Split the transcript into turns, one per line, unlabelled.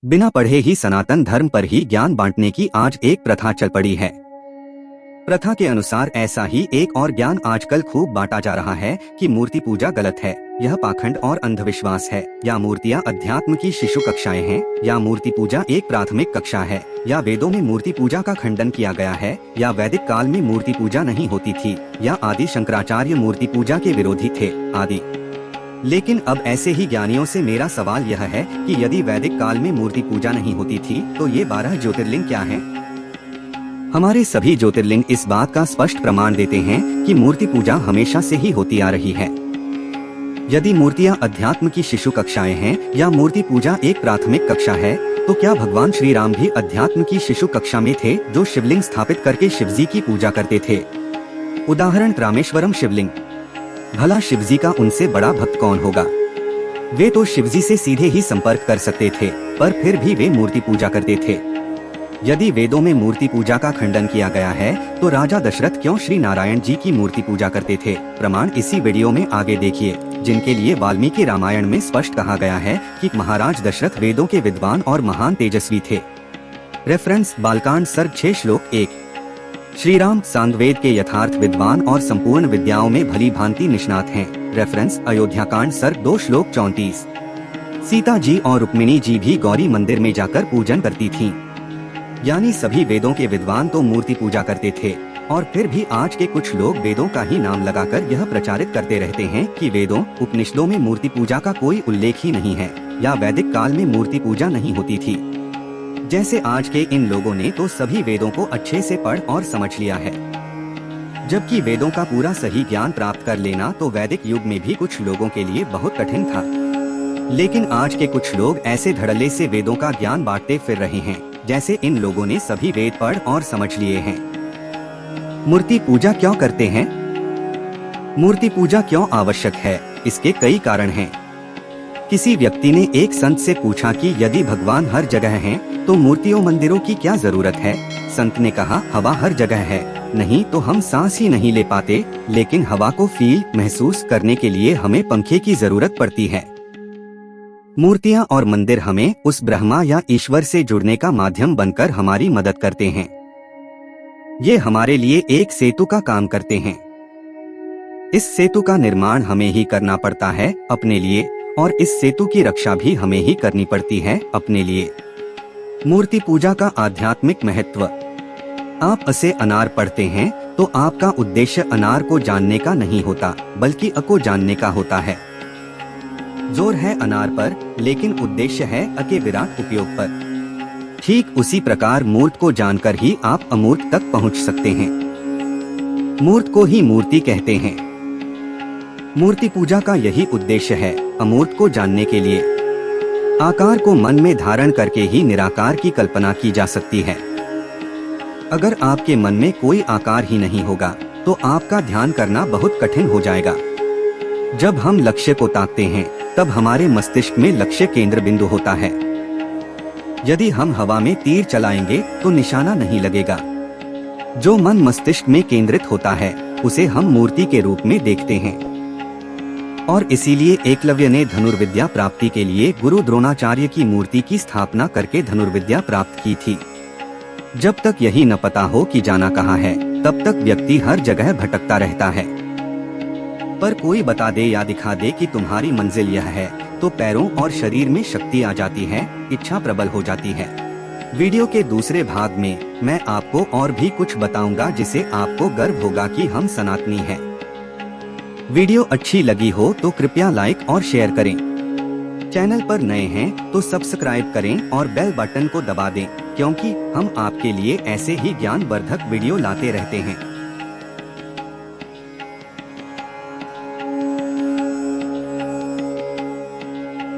बिना पढ़े ही सनातन धर्म पर ही ज्ञान बांटने की आज एक प्रथा चल पड़ी है। प्रथा के अनुसार ऐसा ही एक और ज्ञान आजकल खूब बांटा जा रहा है कि मूर्ति पूजा गलत है, यह पाखंड और अंधविश्वास है, या मूर्तियां अध्यात्म की शिशु कक्षाएं हैं, या मूर्ति पूजा एक प्राथमिक कक्षा है, या वेदों में मूर्ति पूजा का खंडन किया गया है, या वैदिक काल में मूर्ति पूजा नहीं होती थी, या आदि शंकराचार्य मूर्ति पूजा के विरोधी थे आदि। लेकिन अब ऐसे ही ज्ञानियों से मेरा सवाल यह है कि यदि वैदिक काल में मूर्ति पूजा नहीं होती थी तो ये 12 ज्योतिर्लिंग क्या हैं? हमारे सभी ज्योतिर्लिंग इस बात का स्पष्ट प्रमाण देते हैं कि मूर्ति पूजा हमेशा से ही होती आ रही है। यदि मूर्तियां अध्यात्म की शिशु कक्षाएं हैं या मूर्ति पूजा एक प्राथमिक कक्षा है, तो क्या भगवान श्री राम भी अध्यात्म की शिशु कक्षा में थे, जो शिवलिंग स्थापित करके शिवजी की पूजा करते थे? उदाहरण रामेश्वरम शिवलिंग। भला शिवजी का उनसे बड़ा भक्त कौन होगा? वे तो शिवजी से सीधे ही संपर्क कर सकते थे, पर फिर भी वे मूर्ति पूजा करते थे। यदि वेदों में मूर्ति पूजा का खंडन किया गया है, तो राजा दशरथ क्यों श्री नारायण जी की मूर्ति पूजा करते थे? प्रमाण इसी वीडियो में आगे देखिए, जिनके लिए वाल्मीकि रामायण में स्पष्ट कहा गया है कि महाराज दशरथ वेदों के विद्वान और महान तेजस्वी थे। रेफरेंस बालकांड सर्ग 6 श्लोक 1। श्री राम सांगवेद के यथार्थ विद्वान और संपूर्ण विद्याओं में भली भांति निष्णात हैं। रेफरेंस अयोध्या कांड सर्ग 2 श्लोक 34। सीता जी और रुक्मिणी जी भी गौरी मंदिर में जाकर पूजन करती थीं। यानी सभी वेदों के विद्वान तो मूर्ति पूजा करते थे, और फिर भी आज के कुछ लोग वेदों का ही नाम लगाकर यह प्रचारित करते रहते हैं कि वेदों उपनिषदों में मूर्ति पूजा का कोई उल्लेख ही नहीं है, या वैदिक काल में मूर्ति पूजा नहीं होती थी। जैसे आज के इन लोगों ने तो सभी वेदों को अच्छे से पढ़ और समझ लिया है, जबकि वेदों का पूरा सही ज्ञान प्राप्त कर लेना तो वैदिक युग में भी कुछ लोगों के लिए बहुत कठिन था। लेकिन आज के कुछ लोग ऐसे धड़ल्ले से वेदों का ज्ञान बांटते फिर रहे हैं, जैसे इन लोगों ने सभी वेद पढ़ और समझ लिए हैं। मूर्ति पूजा क्यों करते हैं? मूर्ति पूजा क्यों आवश्यक है? इसके कई कारण हैं। किसी व्यक्ति ने एक संत से पूछा कि यदि भगवान हर जगह हैं, तो मूर्तियों मंदिरों की क्या जरूरत है? संत ने कहा, हवा हर जगह है, नहीं तो हम सांस ही नहीं ले पाते, लेकिन हवा को फील महसूस करने के लिए हमें पंखे की जरूरत पड़ती है। मूर्तियां और मंदिर हमें उस ब्रह्मा या ईश्वर से जुड़ने का माध्यम बनकर हमारी मदद करते हैं। ये हमारे लिए एक सेतु का काम करते हैं। इस सेतु का निर्माण हमें ही करना पड़ता है अपने लिए, और इस सेतु की रक्षा भी हमें ही करनी पड़ती है अपने लिए। मूर्ति पूजा का आध्यात्मिक महत्व। आप असे अनार पढ़ते हैं तो आपका उद्देश्य अनार को जानने का नहीं होता, बल्कि अ को जानने का होता है। जोर है अनार पर, लेकिन उद्देश्य है अ के विराट उपयोग पर। ठीक उसी प्रकार मूर्त को जानकर ही आप अमूर्त तक पहुंच सकते हैं। मूर्त को ही मूर्ति कहते हैं। मूर्ति पूजा का यही उद्देश्य है, अमूर्त को जानने के लिए। आकार को मन में धारण करके ही निराकार की कल्पना की जा सकती है। अगर आपके मन में कोई आकार ही नहीं होगा, तो आपका ध्यान करना बहुत कठिन हो जाएगा। जब हम लक्ष्य को ताकते हैं, तब हमारे मस्तिष्क में लक्ष्य केंद्र बिंदु होता है। यदि हम हवा में तीर चलाएंगे तो निशाना नहीं लगेगा। जो मन मस्तिष्क में केंद्रित होता है, उसे हम मूर्ति के रूप में देखते हैं। और इसीलिए एकलव्य ने धनुर्विद्या प्राप्ति के लिए गुरु द्रोणाचार्य की मूर्ति की स्थापना करके धनुर्विद्या प्राप्त की थी। जब तक यही न पता हो कि जाना कहाँ है, तब तक व्यक्ति हर जगह भटकता रहता है। पर कोई बता दे या दिखा दे कि तुम्हारी मंजिल यह है, तो पैरों और शरीर में शक्ति आ जाती है, इच्छा प्रबल हो जाती है। वीडियो के दूसरे भाग में मैं आपको और भी कुछ बताऊंगा, जिसे आपको गर्व होगा कि हम सनातनी हैं। वीडियो अच्छी लगी हो तो कृपया लाइक और शेयर करें। चैनल पर नए हैं तो सब्सक्राइब करें और बेल बटन को दबा दें, क्योंकि हम आपके लिए ऐसे ही ज्ञानवर्धक वीडियो लाते रहते हैं।